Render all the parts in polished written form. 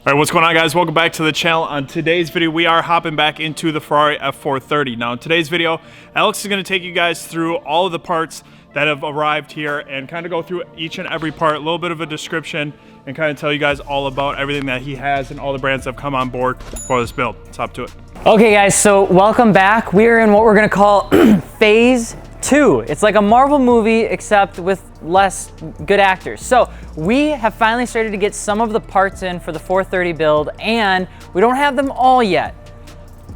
All right, what's going on, guys? Welcome back to the channel. On today's video, we are hopping back into the Ferrari F430. Now, in today's video, Alex is going to take you guys through all of the parts that have arrived here and kind of go through each and every part, a little bit of a description, and kind of tell you guys all about everything that he has and all the brands that have come on board for this build. Let's hop to it. Okay, guys, so welcome back. We're in what we're going to call Phase 2. It's like a Marvel movie, except with less good actors. So we have finally started to get some of the parts in for the 430 build, and we don't have them all yet,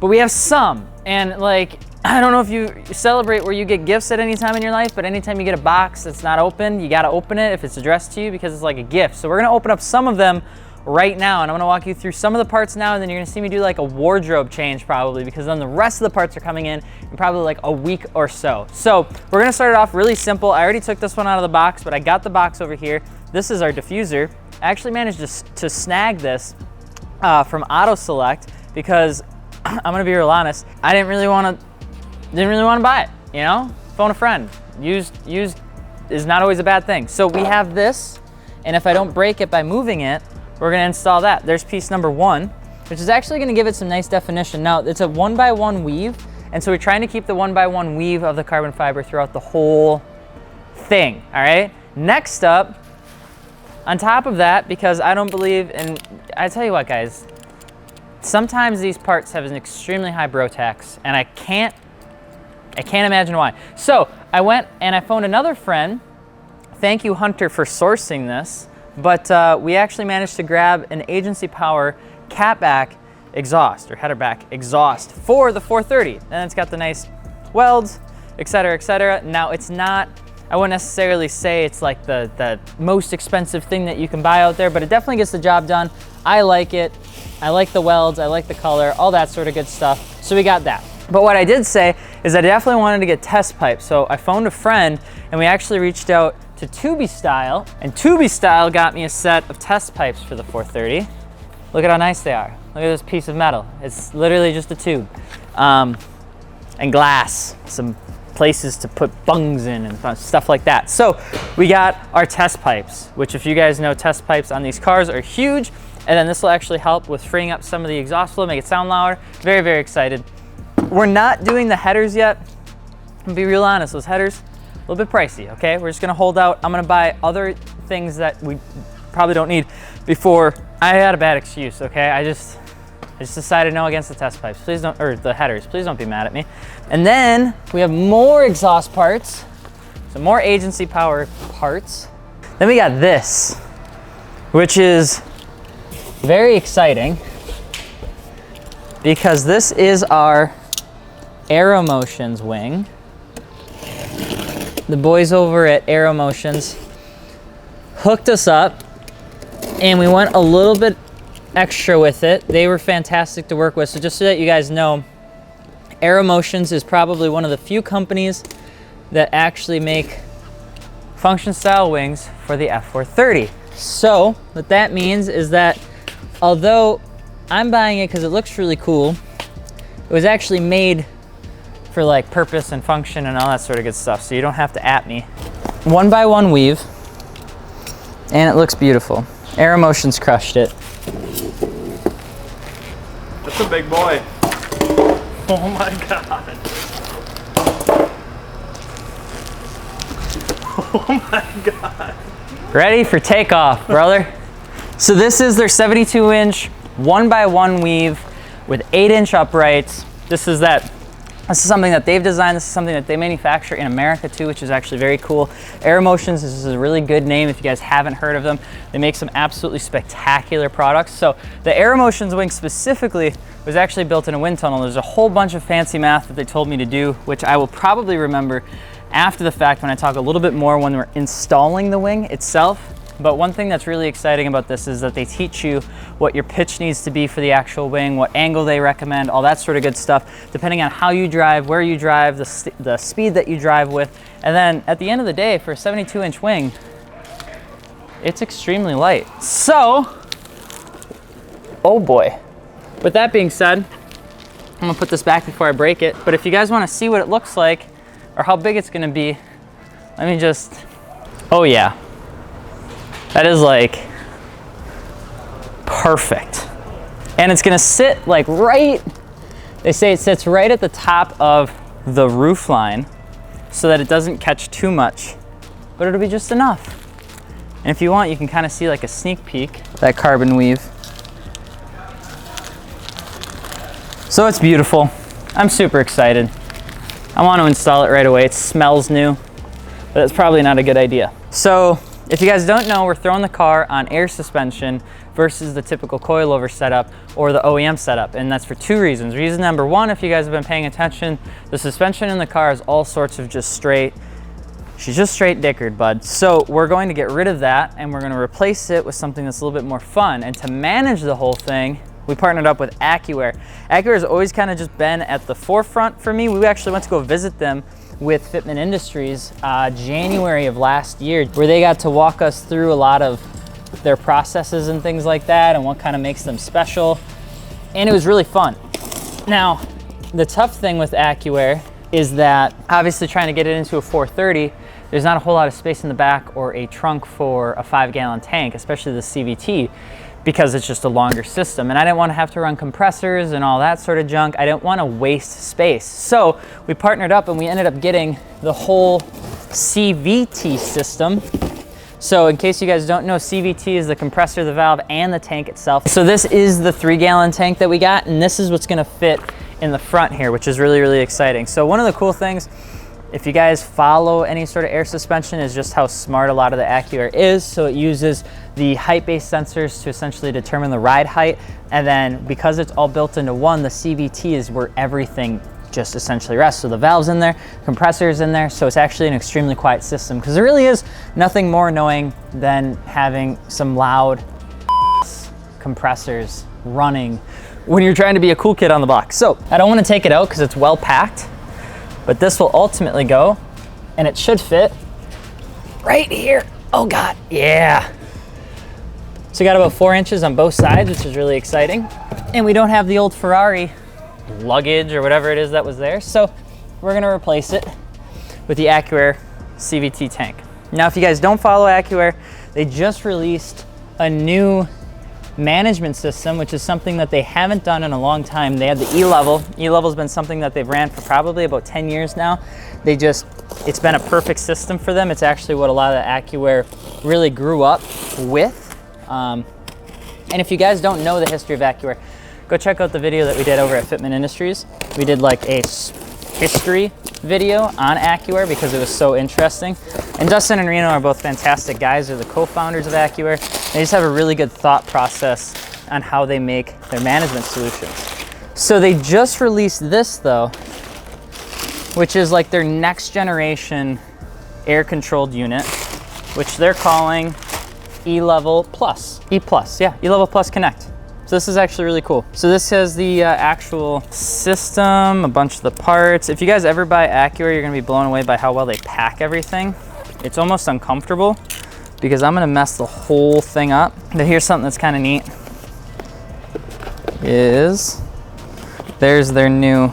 but we have some. And like, I don't know if you celebrate where you get gifts at any time in your life, but anytime you get a box that's not open, you got to open it if it's addressed to you because it's like a gift. So we're going to open up some of them right now, and I'm going to walk you through some of the parts now, and then you're going to see me do like a wardrobe change probably, because then the rest of the parts are coming in probably like a week or so. So we're going to start it off really simple. I already took this one out of the box, but I got the box over here. This is our diffuser. I actually managed to snag this from Auto Select because I'm going to be real honest, I didn't really want to buy it, you know? Phone a friend. Used is not always a bad thing. So we have this, and if I don't break it by moving it, we're gonna install that. There's piece number one, which is actually gonna give it some nice definition. Now, it's a 1x1 weave, and so we're trying to keep the 1x1 weave of the carbon fiber throughout the whole thing, all right? Next up, on top of that, because I don't believe in, I tell you what, guys, sometimes these parts have an extremely high bro tax, and I can't imagine why. So I went and I phoned another friend. Thank you, Hunter, for sourcing this. But we actually managed to grab an agency power catback exhaust or header back exhaust for the 430. And it's got the nice welds, et cetera, et cetera. Now it's not, I wouldn't necessarily say it's like the most expensive thing that you can buy out there, but it definitely gets the job done. I like it. I like the welds, I like the color, all that sort of good stuff. So we got that. But what I did say is I definitely wanted to get test pipes. So I phoned a friend and we actually reached out to Tubi Style, and Tubi Style got me a set of test pipes for the 430. Look at how nice they are. Look at this piece of metal. It's literally just a tube. And glass, some places to put bungs in and stuff like that. So we got our test pipes, which if you guys know, test pipes on these cars are huge, and then this will actually help with freeing up some of the exhaust flow, make it sound louder. Very, very excited. We're not doing the headers yet. To be real honest, those headers, a little bit pricey, okay? We're just gonna hold out. I'm gonna buy other things that we probably don't need before. I had a bad excuse, okay? I just decided no against the test pipes. Please don't, or the headers, please don't be mad at me. And then we have more exhaust parts, some more agency power parts. Then we got this, which is very exciting because this is our Aero Motions wing. The boys over at Aero Motions hooked us up and we went a little bit extra with it. They were fantastic to work with. So just so that you guys know, Aero Motions is probably one of the few companies that actually make function style wings for the F430. So what that means is that although I'm buying it because it looks really cool, it was actually made for like purpose and function and all that sort of good stuff, so you don't have to at me. 1x1 weave, and it looks beautiful. Aero Motions crushed it. That's a big boy. Oh my God. Oh my God. Ready for takeoff, brother. So this is their 72-inch 1x1 weave with 8-inch uprights. This is something that they've designed. This is something that they manufacture in America too, which is actually very cool. Aero Motions is a really good name if you guys haven't heard of them. They make some absolutely spectacular products. So the Aero Motions wing specifically was actually built in a wind tunnel. There's a whole bunch of fancy math that they told me to do, which I will probably remember after the fact when I talk a little bit more when we're installing the wing itself. But one thing that's really exciting about this is that they teach you what your pitch needs to be for the actual wing, what angle they recommend, all that sort of good stuff, depending on how you drive, where you drive, the speed that you drive with. And then at the end of the day, for a 72-inch wing, it's extremely light. So, oh boy. With that being said, I'm gonna put this back before I break it. But if you guys wanna see what it looks like or how big it's gonna be, let me just, oh yeah. That is like perfect. And it's gonna sit like right, they say it sits right at the top of the roof line so that it doesn't catch too much, but it'll be just enough. And if you want, you can kind of see like a sneak peek, that carbon weave. So it's beautiful. I'm super excited. I want to install it right away. It smells new, but it's probably not a good idea. So if you guys don't know, we're throwing the car on air suspension versus the typical coilover setup or the OEM setup, and that's for two reasons. Reason number one, if you guys have been paying attention, the suspension in the car is all sorts of just straight. She's just straight dickered, bud. So we're going to get rid of that and we're going to replace it with something that's a little bit more fun. And to manage the whole thing, we partnered up with AccuAir. AccuAir has always kind of just been at the forefront for me. We actually went to go visit them with Fitment Industries January of last year, where they got to walk us through a lot of their processes and things like that and what kind of makes them special. And it was really fun. Now, the tough thing with AccuAir is that obviously trying to get it into a 430, there's not a whole lot of space in the back or a trunk for a 5-gallon tank, especially the CVT, because it's just a longer system. And I didn't want to have to run compressors and all that sort of junk. I didn't want to waste space. So we partnered up and we ended up getting the whole CVT system. So in case you guys don't know, CVT is the compressor, the valve, and the tank itself. So this is the 3-gallon tank that we got, and this is what's gonna fit in the front here, which is really, really exciting. So one of the cool things, if you guys follow any sort of air suspension, is just how smart a lot of the AccuAir is. So it uses the height-based sensors to essentially determine the ride height. And then because it's all built into one, the CVT is where everything just essentially rests. So the valve's in there, compressor's in there. So it's actually an extremely quiet system, because there really is nothing more annoying than having some loud compressors running when you're trying to be a cool kid on the block. So I don't want to take it out because it's well packed, but this will ultimately go, and it should fit right here. Oh God, yeah. So we got about 4 inches on both sides, which is really exciting. And we don't have the old Ferrari luggage or whatever it is that was there. So we're gonna replace it with the AccuAir CVT tank. Now, if you guys don't follow AccuAir, they just released a new management system, which is something that they haven't done in a long time. They had the E-Level. E-Level's been something that they've ran for probably about 10 years now. It's been a perfect system for them. It's actually what a lot of the AccuAir really grew up with. And if you guys don't know the history of AccuAir, go check out the video that we did over at Fitment Industries. We did like a history video on AccuAir because it was so interesting. And Dustin and Reno are both fantastic guys. They're the co-founders of AccuAir. They just have a really good thought process on how they make their management solutions. So they just released this though, which is like their next generation air-controlled unit, which they're calling E-Level Plus. E-Plus, yeah, E-Level Plus Connect. So this is actually really cool. So this has the actual system, a bunch of the parts. If you guys ever buy AccuAir, you're gonna be blown away by how well they pack everything. It's almost uncomfortable because I'm gonna mess the whole thing up. But here's something that's kind of neat, there's their new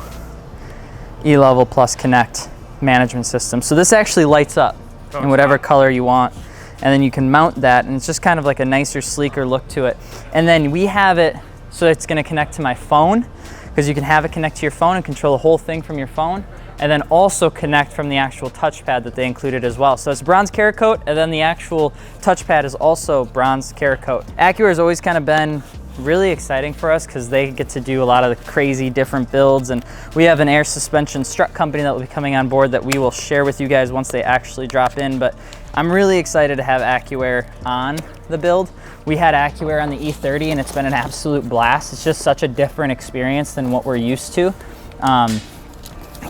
E-Level Plus Connect management system. So this actually lights up in whatever color you want. And then you can mount that, and it's just kind of like a nicer, sleeker look to it. And then we have it so it's gonna connect to my phone, because you can have it connect to your phone and control the whole thing from your phone, and then also connect from the actual touchpad that they included as well. So it's bronze Cerakote, and then the actual touchpad is also bronze Cerakote. AccuAir has always kind of been really exciting for us because they get to do a lot of the crazy different builds, and we have an air suspension strut company that will be coming on board that we will share with you guys once they actually drop in. But I'm really excited to have AccuAir on the build. We had AccuAir on the E30 and it's been an absolute blast. It's just such a different experience than what we're used to.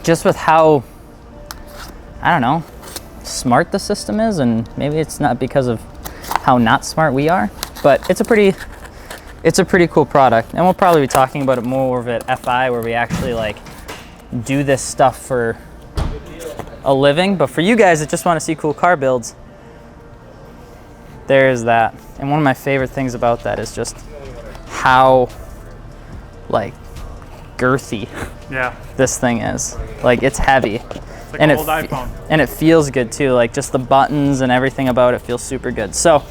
Just with how, I don't know, smart the system is, and maybe it's not because of how not smart we are, but it's a pretty cool product. And we'll probably be talking about it more over at FI, where we actually like do this stuff for a living. But for you guys that just want to see cool car builds, there's that. And one of my favorite things about that is just how like girthy this thing is. Like, it's heavy. It's like an old iPhone. And it feels good too. Like, just the buttons and everything about it feels super good. So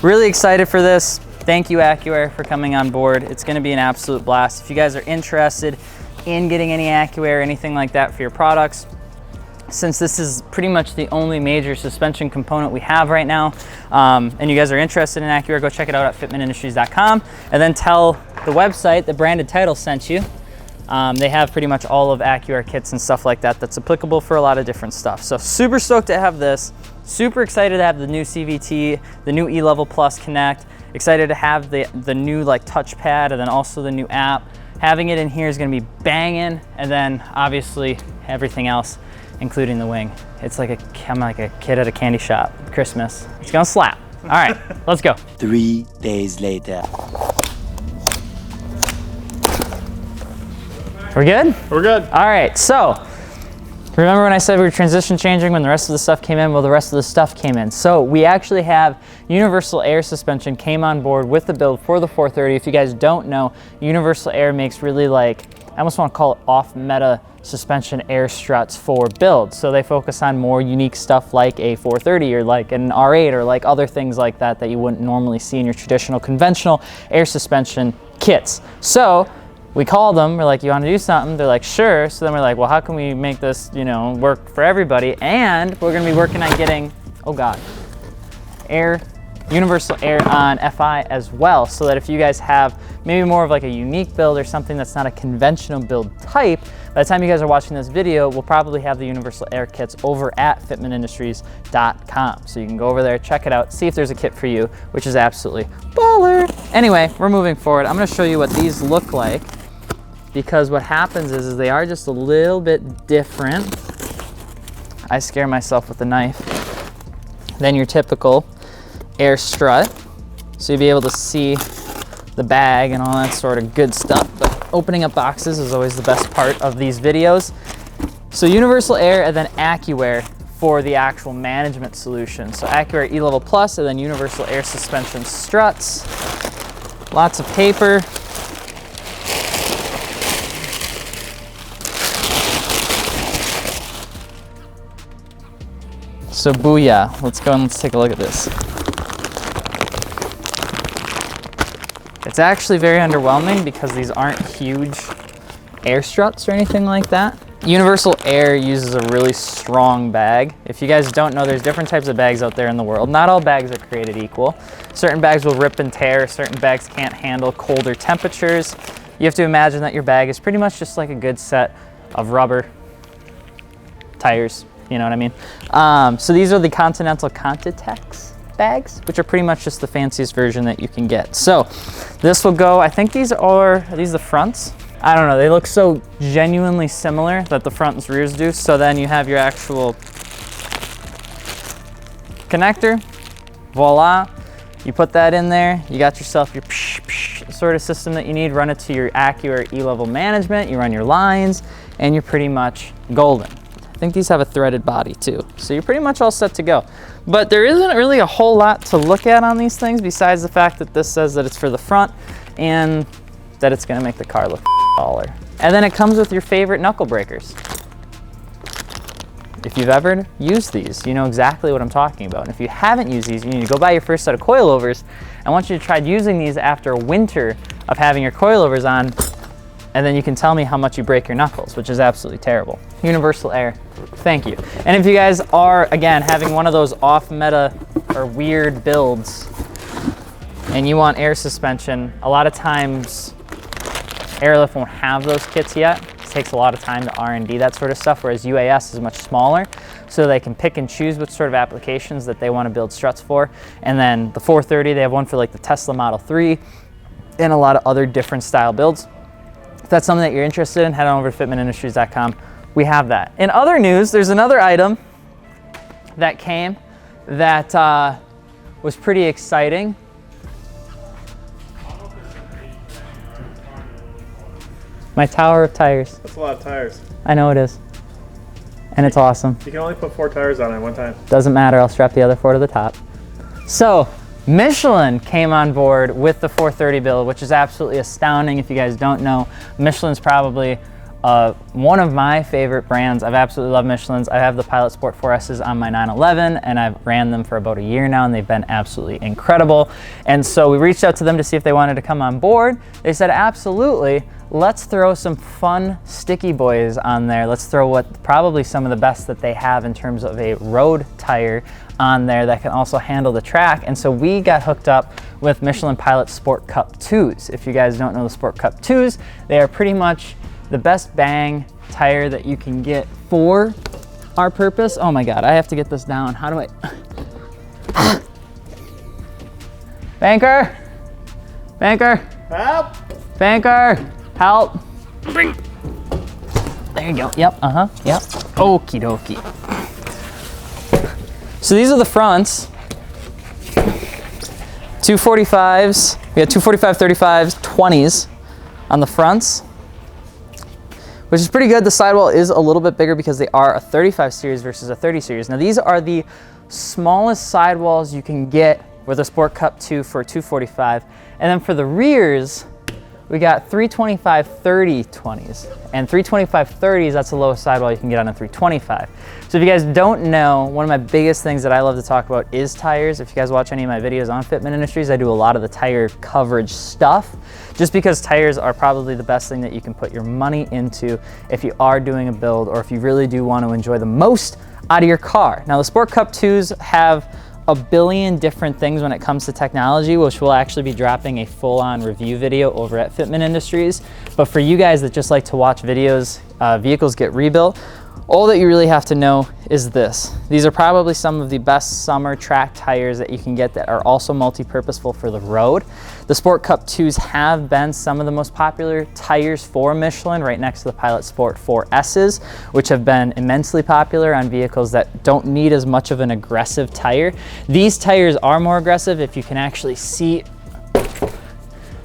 really excited for this. Thank you, AccuAir, for coming on board. It's gonna be an absolute blast. If you guys are interested in getting any AccuAir or anything like that for your products, since this is pretty much the only major suspension component we have right now, and you guys are interested in AccuAir, go check it out at fitmentindustries.com, and then tell the website that Branded Title sent you. They have pretty much all of AccuAir kits and stuff like that that's applicable for a lot of different stuff. So super stoked to have this. Super excited to have the new CVT, the new E-Level Plus Connect. Excited to have the new like touchpad and then also the new app. Having it in here is gonna be banging, and then obviously everything else, including the wing. It's like I'm like a kid at a candy shop. Christmas. It's gonna slap. All right, let's go. 3 days later. We're good? We're good. All right, so remember when I said we were transition changing when the rest of the stuff came in? Well, the rest of the stuff came in. So we actually have universal air suspension came on board with the build for the 430. If you guys don't know, universal air makes really like, I almost want to call it off-meta suspension air struts for builds. So they focus on more unique stuff like a 430 or like an R8 or like other things like that that you wouldn't normally see in your traditional conventional air suspension kits. So we called them, we're like, you want to do something? They're like, sure. So then we're like, well, how can we make this, you know, work for everybody? And we're going to be working on getting, oh God, universal air on FI as well, so that if you guys have maybe more of like a unique build or something that's not a conventional build type, by the time you guys are watching this video, we'll probably have the universal air kits over at fitmentindustries.com. So you can go over there, check it out, see if there's a kit for you, which is absolutely baller. Anyway, we're moving forward. I'm gonna show you what these look like, because what happens is they are just a little bit different. I scare myself with a knife than your typical air strut. So you'll be able to see the bag and all that sort of good stuff. But opening up boxes is always the best part of these videos. So universal air and then AccuAir for the actual management solution. So AccuAir E-Level Plus and then universal air suspension struts. Lots of paper. So booyah, let's go and let's take a look at this. It's actually very underwhelming because these aren't huge air struts or anything like that. Universal Air uses a really strong bag. If you guys don't know, there's different types of bags out there in the world. Not all bags are created equal. Certain bags will rip and tear, certain bags can't handle colder temperatures. You have to imagine that your bag is pretty much just like a good set of rubber tires. You know what I mean? So these are the Continental Contitex bags, which are pretty much just the fanciest version that you can get. So this will go, I think are these the fronts? I don't know, they look so genuinely similar that the front and rears do. So then you have your actual connector, voila. You put that in there, you got yourself your sort of system that you need, run it to your AccuAir E-Level management, you run your lines, and you're pretty much golden. I think these have a threaded body too. So you're pretty much all set to go. But there isn't really a whole lot to look at on these things besides the fact that this says that it's for the front and that it's gonna make the car look taller. And then it comes with your favorite knuckle breakers. If you've ever used these, you know exactly what I'm talking about. And if you haven't used these, you need to go buy your first set of coilovers. I want you to try using these after a winter of having your coilovers on, and then you can tell me how much you break your knuckles, which is absolutely terrible. Universal Air, thank you. And if you guys are, again, having one of those off-meta or weird builds, and you want air suspension, a lot of times Airlift won't have those kits yet. It takes a lot of time to R&D that sort of stuff, whereas UAS is much smaller, so they can pick and choose what sort of applications that they want to build struts for. And then the 430, they have one for like the Tesla Model 3 and a lot of other different style builds. If that's something that you're interested in, head on over to fitmentindustries.com. We have that. In other news, there's another item that came that was pretty exciting. My tower of tires. That's a lot of tires. I know it is. And it's awesome. You can only put 4 tires on at one time. Doesn't matter, I'll strap the other 4 to the top. So, Michelin came on board with the 430 build, which is absolutely astounding. If you guys don't know, Michelin's probably one of my favorite brands. I've absolutely loved Michelin's. I have the Pilot Sport 4S's on my 911, and I've ran them for about a year now, and they've been absolutely incredible. And so we reached out to them to see if they wanted to come on board. They said, absolutely. Let's throw some fun sticky boys on there. Let's throw what probably some of the best that they have in terms of a road tire on there that can also handle the track. And so we got hooked up with Michelin Pilot Sport Cup 2s. If you guys don't know the Sport Cup 2s, they are pretty much the best bang tire that you can get for our purpose. Oh my God, I have to get this down. How do I? Banker, banker, Help! banker. Help. There you go. Yep. Yep. Okie dokie. So these are the fronts. 245s. We got 245, 35s, 20s on the fronts, which is pretty good. The sidewall is a little bit bigger because they are a 35 series versus a 30 series. Now these are the smallest sidewalls you can get with a Sport Cup 2 for a 245. And then for the rears, we got 325 30 20s, and 325 30s, that's the lowest sidewall you can get on a 325. So if you guys don't know, one of my biggest things that I love to talk about is tires. If you guys watch any of my videos on Fitment Industries, I do a lot of the tire coverage stuff, just because tires are probably the best thing that you can put your money into if you are doing a build, or if you really do want to enjoy the most out of your car. Now the Sport Cup 2s have a billion different things when it comes to technology, which we'll actually be dropping a full-on review video over at Fitment Industries. But for you guys that just like to watch videos, vehicles get rebuilt, all that you really have to know is this. These are probably some of the best summer track tires that you can get that are also multi-purposeful for the road. The Sport Cup 2s have been some of the most popular tires for Michelin, right next to the Pilot Sport 4S's, which have been immensely popular on vehicles that don't need as much of an aggressive tire. These tires are more aggressive if you can actually see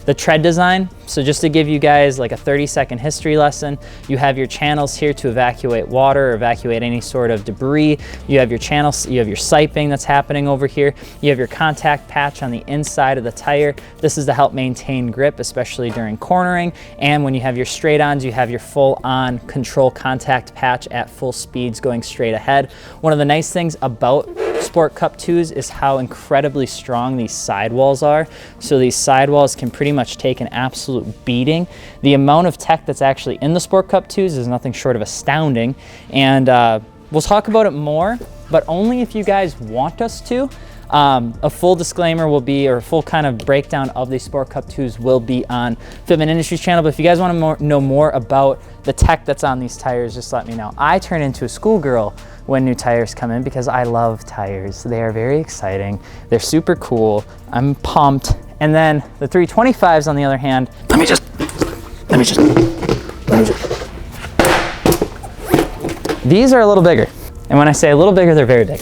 the tread design. So just to give you guys like a 30-second history lesson, you have your channels here to evacuate water or evacuate any sort of debris. You have your channels, you have your siping that's happening over here. You have your contact patch on the inside of the tire. This is to help maintain grip, especially during cornering. And when you have your straight-ons, you have your full-on control contact patch at full speeds going straight ahead. One of the nice things about Sport Cup 2s is how incredibly strong these sidewalls are. So these sidewalls can pretty much take an absolute beating. The amount of tech that's actually in the Sport Cup 2s is nothing short of astounding. And we'll talk about it more, but only if you guys want us to. A full disclaimer will be, or a full kind of breakdown of the Sport Cup 2s will be on Fitment Industries channel. But if you guys want to know more about the tech that's on these tires, just let me know. I turn into a schoolgirl when new tires come in because I love tires. They are very exciting. They're super cool. I'm pumped. And then the 325s on the other hand, let me just. These are a little bigger. And when I say a little bigger, they're very big.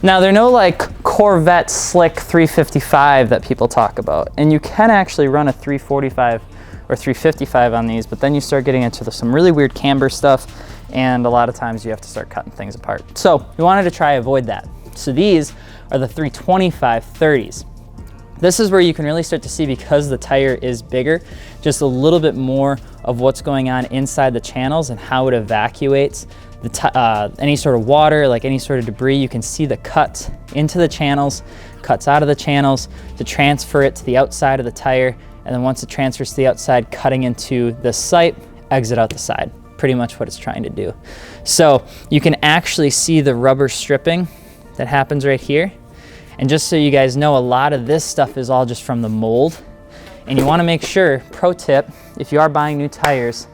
Now they're no like Corvette slick 355 that people talk about. And you can actually run a 345 or 355 on these, but then you start getting into some really weird camber stuff, and a lot of times you have to start cutting things apart. So we wanted to try avoid that. So these are the 325 30s. This is where you can really start to see, because the tire is bigger, just a little bit more of what's going on inside the channels and how it evacuates any sort of water, like any sort of debris. You can see the cuts into the channels, cuts out of the channels to transfer it to the outside of the tire. And then once it transfers to the outside, cutting into the sight, exit out the side. Pretty much what it's trying to do. So you can actually see the rubber stripping that happens right here. And just so you guys know, a lot of this stuff is all just from the mold. And you want to make sure, pro tip, if you are buying new tires,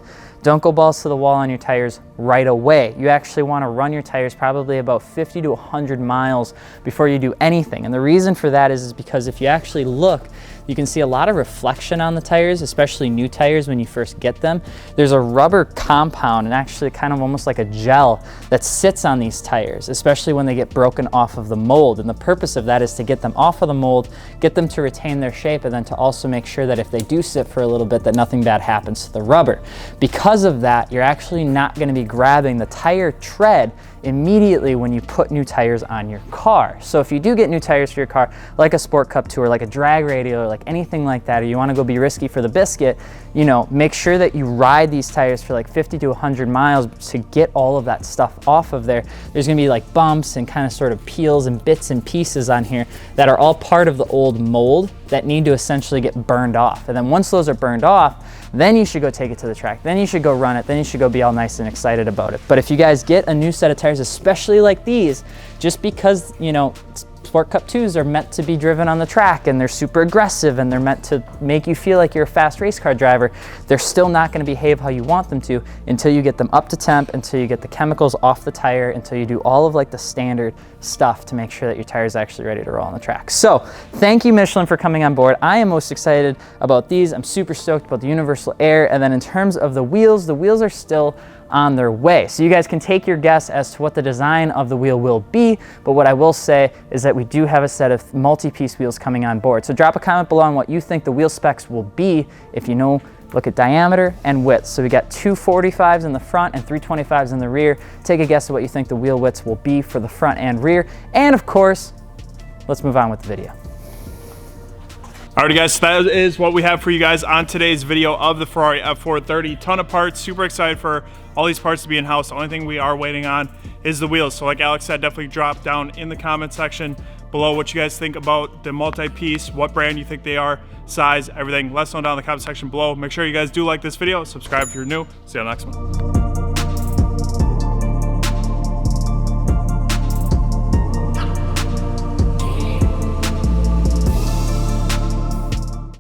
don't go balls to the wall on your tires right away. You actually want to run your tires probably about 50 to 100 miles before you do anything. And the reason for that is because if you actually look, you can see a lot of reflection on the tires, especially new tires when you first get them. There's a rubber compound, and actually kind of almost like a gel, that sits on these tires, especially when they get broken off of the mold. And the purpose of that is to get them off of the mold, get them to retain their shape, and then to also make sure that if they do sit for a little bit, that nothing bad happens to the rubber. Because of that, you're actually not going to be grabbing the tire tread immediately when you put new tires on your car. So if you do get new tires for your car, like a Sport Cup 2 or like a drag radial or like anything like that, or you want to go be risky for the biscuit, you know, make sure that you ride these tires for like 50 to 100 miles to get all of that stuff off of there. There's going to be like bumps and kind of sort of peels and bits and pieces on here that are all part of the old mold that need to essentially get burned off. And then once those are burned off, then you should go take it to the track. Then you should go run it. Then you should go be all nice and excited about it. But if you guys get a new set of tires, especially like these, just because, you know, Sport Cup 2s are meant to be driven on the track and they're super aggressive and they're meant to make you feel like you're a fast race car driver, they're still not going to behave how you want them to until you get them up to temp, until you get the chemicals off the tire, until you do all of like the standard stuff to make sure that your tire is actually ready to roll on the track. So thank you, Michelin, for coming on board. I am most excited about these. I'm super stoked about the universal air. And then in terms of the wheels are still on their way. So you guys can take your guess as to what the design of the wheel will be, but what I will say is that we do have a set of multi-piece wheels coming on board. So drop a comment below on what you think the wheel specs will be. If you know, look at diameter and width. So we got 245s in the front and 325s in the rear. Take a guess at what you think the wheel widths will be for the front and rear. And of course, let's move on with the video. Alrighty guys, so that is what we have for you guys on today's video of the Ferrari F430. Ton of parts, super excited for all these parts to be in-house. The only thing we are waiting on is the wheels. So like Alex said, definitely drop down in the comment section below what you guys think about the multi-piece, what brand you think they are, size, everything. Let us know down in the comment section below. Make sure you guys do like this video, subscribe if you're new. See you on the next one.